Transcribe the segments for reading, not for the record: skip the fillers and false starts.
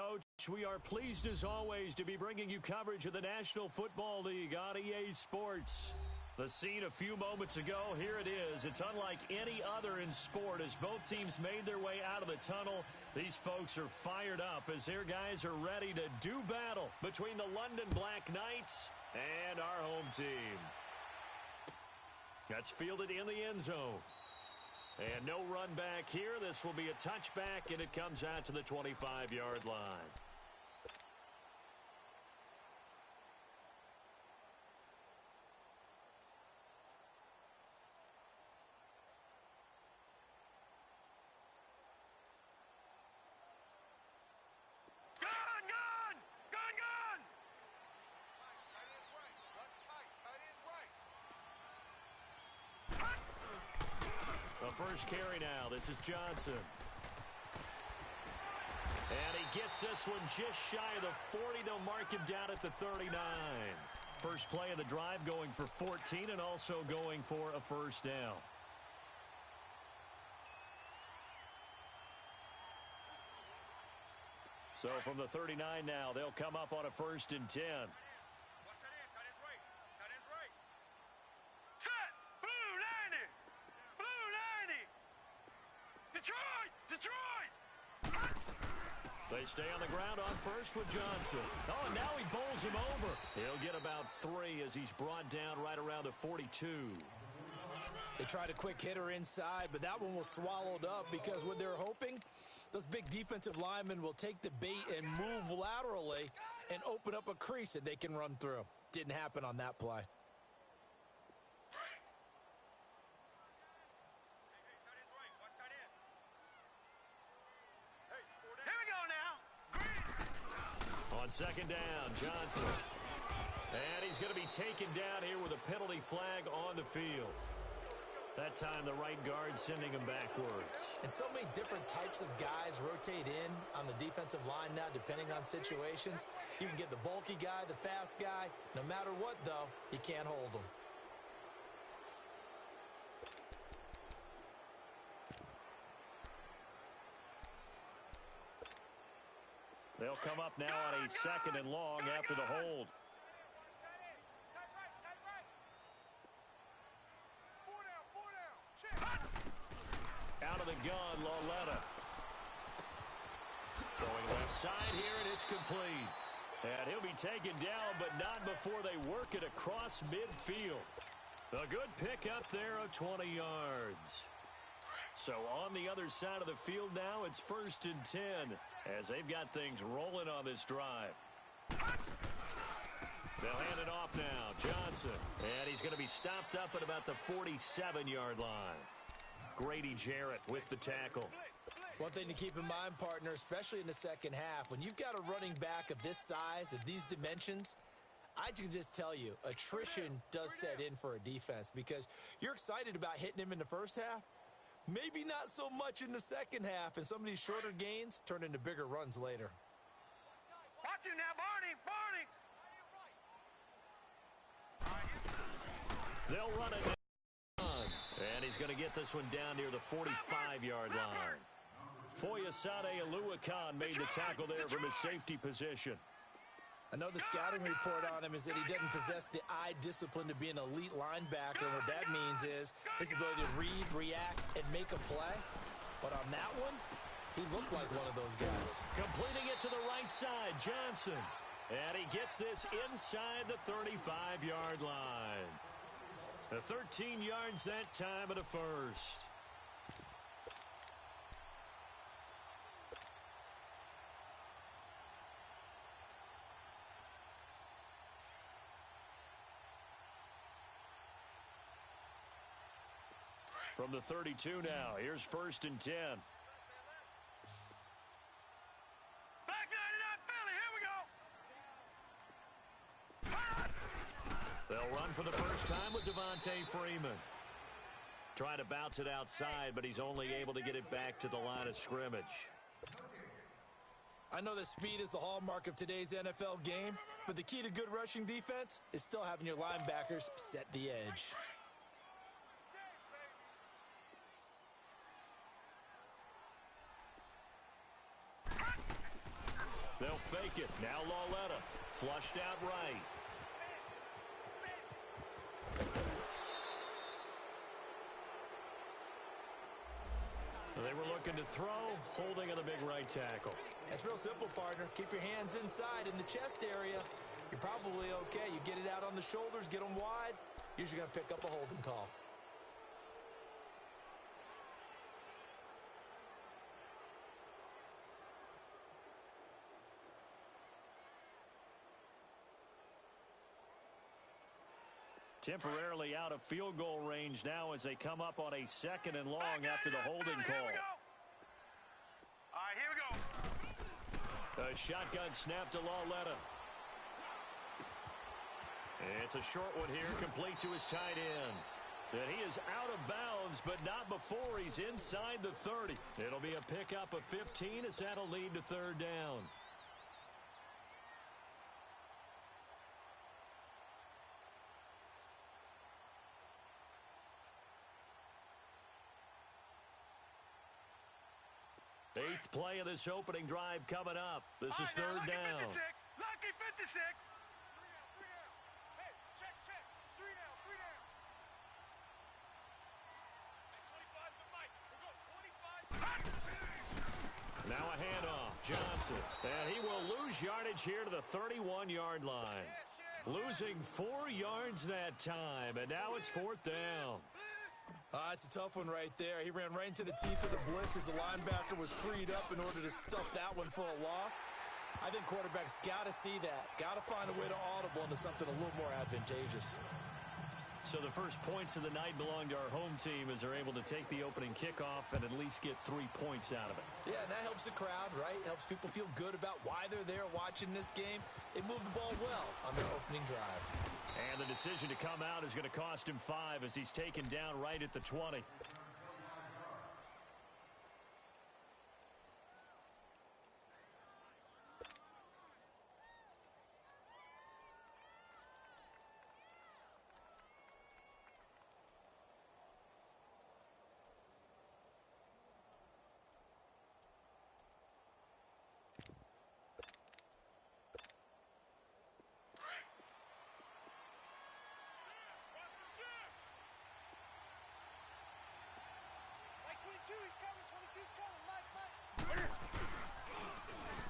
Coach. We are pleased, as always, to be bringing you coverage of the National Football League on EA Sports. The scene a few moments ago, here it is. It's unlike any other in sport as both teams made their way out of the tunnel. These folks are fired up as their guys are ready to do battle between the London Black Knights and our home team. That's fielded in the end zone. And no run back here. This will be a touchback, and it comes out to the 25-yard line. First carry now. This is Johnson. And he gets this one just shy of the 40. They'll mark him down at the 39. First play of the drive going for 14 and also going for a first down. So from the 39 now, they'll come up on a 1st and 10. They stay on the ground on first with Johnson. Oh, and now he bowls him over. He'll get about 3 as he's brought down right around the 42. They tried a quick hitter inside, but that one was swallowed up because what they're hoping, those big defensive linemen will take the bait and move laterally and open up a crease that they can run through. Didn't happen on that play. On second down, Johnson. And he's going to be taken down here with a penalty flag on the field. That time the right guard sending him backwards. And so many different types of guys rotate in on the defensive line now depending on situations. You can get the bulky guy, the fast guy. No matter what, though, you can't hold them. They'll come up now on a 2nd and long after the hold. Out of the gun, Loletta. Going left side here, and it's complete. And he'll be taken down, but not before they work it across midfield. A good pickup there of 20 yards. So on the other side of the field now, it's 1st and 10 as they've got things rolling on this drive. They'll hand it off now. Johnson. And he's going to be stopped up at about the 47-yard line. Grady Jarrett with the tackle. One thing to keep in mind, partner, especially in the second half, when you've got a running back of this size, of these dimensions, I can just tell you, attrition does set in for a defense because you're excited about hitting him in the first half. Maybe not so much in the second half, and some of these shorter gains turn into bigger runs later. Watch him now, Barney! They'll run it down, and he's going to get this one down near the 45-yard line. Foyesade Aluakan made the tackle there from his safety position. I know the scouting report on him is that he doesn't possess the eye discipline to be an elite linebacker. And what that means is his ability to read, react, and make a play. But on that one, he looked like one of those guys. Completing it to the right side, Johnson. And he gets this inside the 35-yard line. The 13 yards that time at a first. From the 32 now, here's 1st and 10. Back 99 Philly, here we go. They'll run for the first time with Devontae Freeman. Trying to bounce it outside, but he's only able to get it back to the line of scrimmage. I know that speed is the hallmark of today's NFL game, but the key to good rushing defense is still having your linebackers set the edge. They'll fake it. Now Lauletta. Flushed out right. They were looking to throw, holding on the big right tackle. It's real simple, partner. Keep your hands inside in the chest area. You're probably okay. You get it out on the shoulders, get them wide. Usually going to pick up a holding call. Temporarily out of field goal range now as they come up on a 2nd and long after the holding call. All right, here we go. A shotgun snap to Lauletta. It's a short one here, complete to his tight end. And he is out of bounds, but not before he's inside the 30. It'll be a pickup of 15 as that'll lead to 3rd down. Eighth play of this opening drive coming up. This is 3rd down. Lucky 56. Hey, check. 3 down. Hey, 25 to Mike. We're going 25. Now a handoff. Johnson. And he will lose yardage here to the 31-yard line. Losing 4 yards that time. And now it's 4th down. It's a tough one right there. He ran right into the teeth of the blitz as the linebacker was freed up in order to stuff that one for a loss. I think quarterbacks got to see that. Got to find a way to audible into something a little more advantageous. So the first points of the night belong to our home team as they're able to take the opening kickoff and at least get 3 points out of it. Yeah, and that helps the crowd, right? Helps people feel good about why they're there watching this game. They moved the ball well on their opening drive. And the decision to come out is going to cost him 5 as he's taken down right at the 20.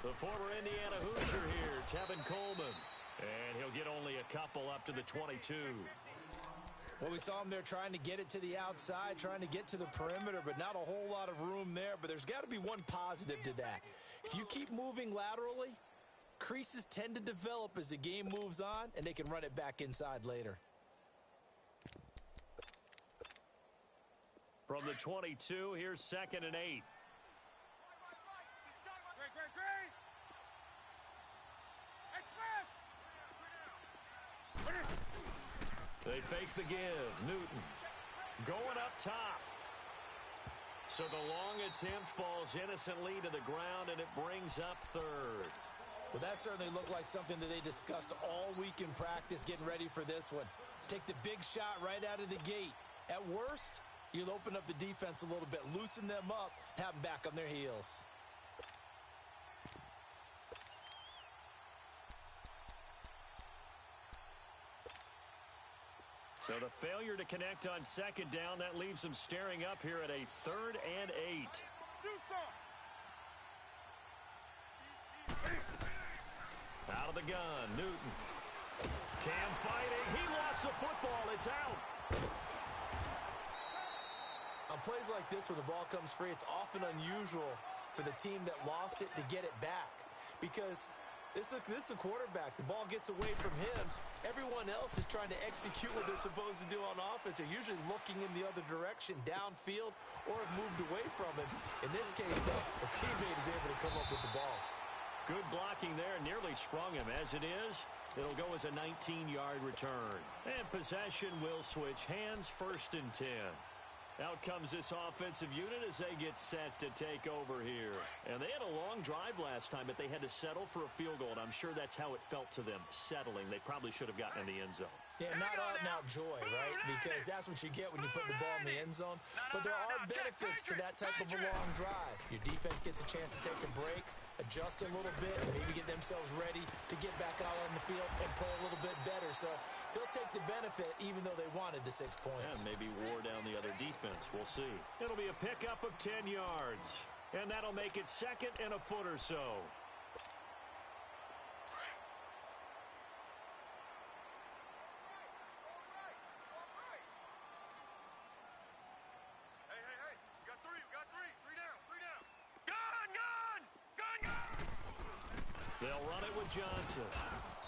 The former Indiana Hoosier here, Tevin Coleman. And he'll get only a couple up to the 22. Well, we saw him there trying to get it to the outside, trying to get to the perimeter, but not a whole lot of room there. But there's got to be one positive to that. If you keep moving laterally, creases tend to develop as the game moves on, and they can run it back inside later. From the 22, here's 2nd and 8. They fake the give. Newton going up top. So the long attempt falls innocently to the ground, and it brings up 3rd. Well, that certainly looked like something that they discussed all week in practice, getting ready for this one. Take the big shot right out of the gate. At worst, you'll open up the defense a little bit, loosen them up, have them back on their heels. So the failure to connect on 2nd down, that leaves them staring up here at a 3rd and 8. Out of the gun, Newton. Cam fighting. He lost the football. It's out. On plays like this, when the ball comes free, it's often unusual for the team that lost it to get it back. Because this is the quarterback. The ball gets away from him. Everyone else is trying to execute what they're supposed to do on offense. They're usually looking in the other direction, downfield, or have moved away from him. In this case, though, a teammate is able to come up with the ball. Good blocking there, nearly sprung him. As it is, it'll go as a 19-yard return. And possession will switch hands, 1st and 10. Out comes this offensive unit as they get set to take over here. And they had a long drive last time, but they had to settle for a field goal, and I'm sure that's how it felt to them, settling. They probably should have gotten in the end zone. Yeah, not out-and-out joy, right? Because that's what you get when you put the ball in the end zone. But there are benefits to that type of a long drive. Your defense gets a chance to take a break. adjust a little bit, and maybe get themselves ready to get back out on the field and play a little bit better. So they'll take the benefit even though they wanted the 6 points. And maybe wore down the other defense. We'll see. It'll be a pickup of 10 yards. And that'll make it second and a foot or so. They'll run it with Johnson.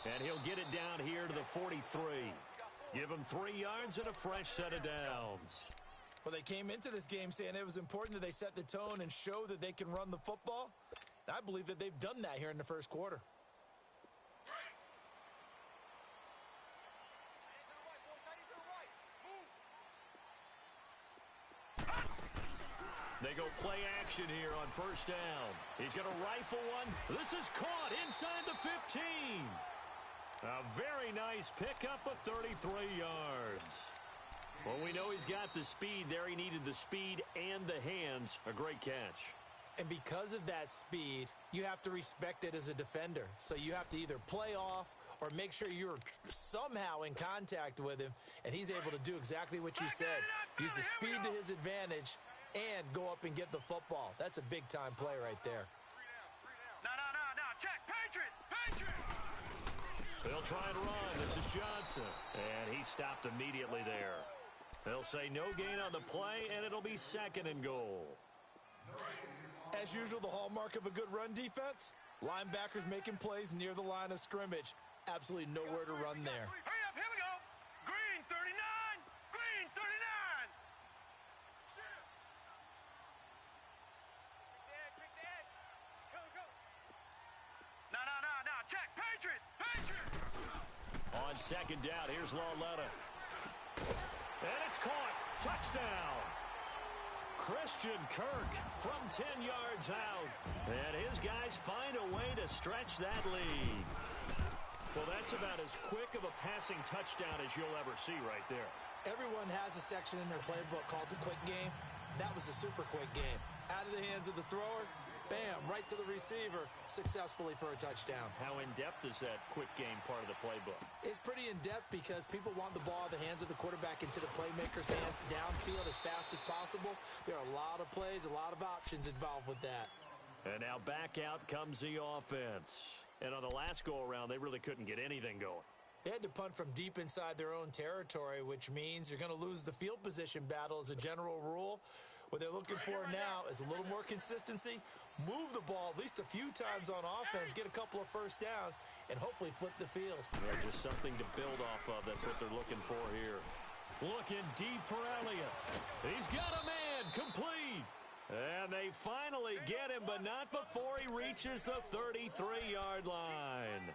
And he'll get it down here to the 43. Give him 3 yards and a fresh set of downs. Well, they came into this game saying it was important that they set the tone and show that they can run the football. And I believe that they've done that here in the first quarter. They go play action here on first down. He's going to rifle one. This is caught inside the 15. A very nice pickup of 33 yards. Well, we know he's got the speed there. He needed the speed and the hands. A great catch. And because of that speed, you have to respect it as a defender. So you have to either play off or make sure you're somehow in contact with him, and he's able to do exactly what you said. Use the speed to his advantage and go up and get the football. That's a big-time play right there. No, check, Patriot! They'll try and run. This is Johnson. And he stopped immediately there. They'll say no gain on the play, and it'll be second and goal. As usual, the hallmark of a good run defense, linebackers making plays near the line of scrimmage. Absolutely nowhere to run there. Hurry up, here we go! Green 39! Green 39! Quick the edge! Go! No, check, Patriot! On second down, here's Lauletta. And it's caught. Touchdown. Christian Kirk from 10 yards out. And his guys find a way to stretch that lead. Well, that's about as quick of a passing touchdown as you'll ever see right there. Everyone has a section in their playbook called the quick game. That was a super quick game. Out of the hands of the thrower, bam, right to the receiver, successfully for a touchdown. How in-depth is that quick game part of the playbook? It's pretty in-depth because people want the ball in the hands of the quarterback into the playmaker's hands downfield as fast as possible. There are a lot of plays, a lot of options involved with that. And now back out comes the offense. And on the last go-around, they really couldn't get anything going. They had to punt from deep inside their own territory, which means you're going to lose the field position battle as a general rule. What they're looking for now is a little more consistency, move the ball at least a few times on offense, get a couple of first downs, and hopefully flip the field. Yeah, just something to build off of. That's what they're looking for here. Looking deep for Elliott. He's got a man complete. And they finally get him, but not before he reaches the 33-yard line.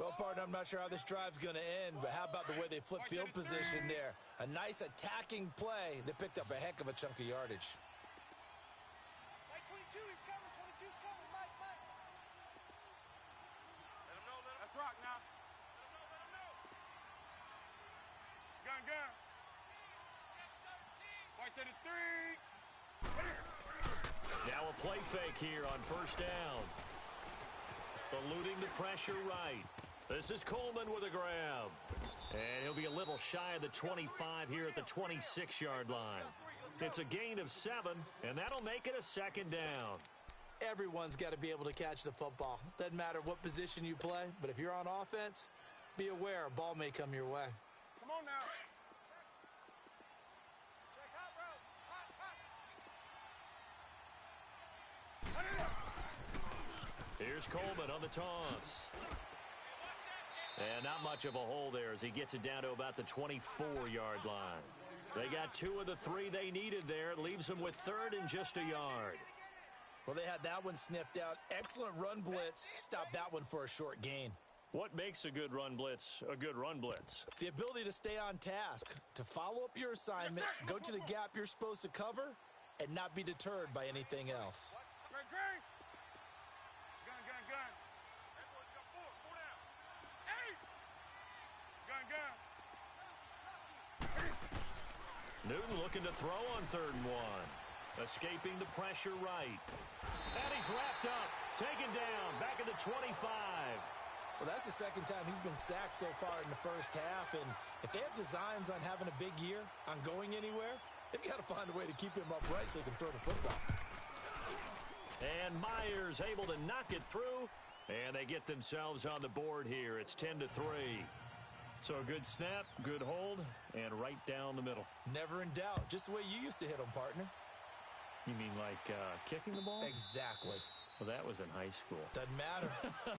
Well, partner, I'm not sure how this drive's going to end, but how about the way they flip field position there? A nice attacking play. They picked up a heck of a chunk of yardage. Mike 22, he's coming. 22's coming. Mike. Let him know. Let's rock now. Let him know. Gun. White 33. Now a play fake here on first down. Eluding the pressure right. This is Coleman with a grab. And he'll be a little shy of the 25 here at the 26-yard line. It's a gain of 7, and that'll make it a second down. Everyone's got to be able to catch the football. Doesn't matter what position you play, but if you're on offense, be aware a ball may come your way. Come on now. Check hot, bro. Hot. Here's Coleman on the toss. And not much of a hole there as he gets it down to about the 24-yard line. They got 2 of the 3 they needed there. It leaves them with third and just a yard. Well, they had that one sniffed out. Excellent run blitz. Stopped that one for a short gain. What makes a good run blitz a good run blitz? The ability to stay on task, to follow up your assignment, go to the gap you're supposed to cover, and not be deterred by anything else. Great. Gun. Hey, boys, got 4 down. 8. Gun. Newton looking to throw on 3rd and 1. Escaping the pressure right. And he's wrapped up. Taken down. Back at the 25. Well, that's the second time he's been sacked so far in the first half. And if they have designs on having a big year, on going anywhere, they've got to find a way to keep him upright so he can throw the football. And Myers able to knock it through. And they get themselves on the board here. It's 10-3. So a good snap, good hold, and right down the middle. Never in doubt. Just the way you used to hit them, partner. You mean like kicking the ball? Exactly. Well, that was in high school. Doesn't matter.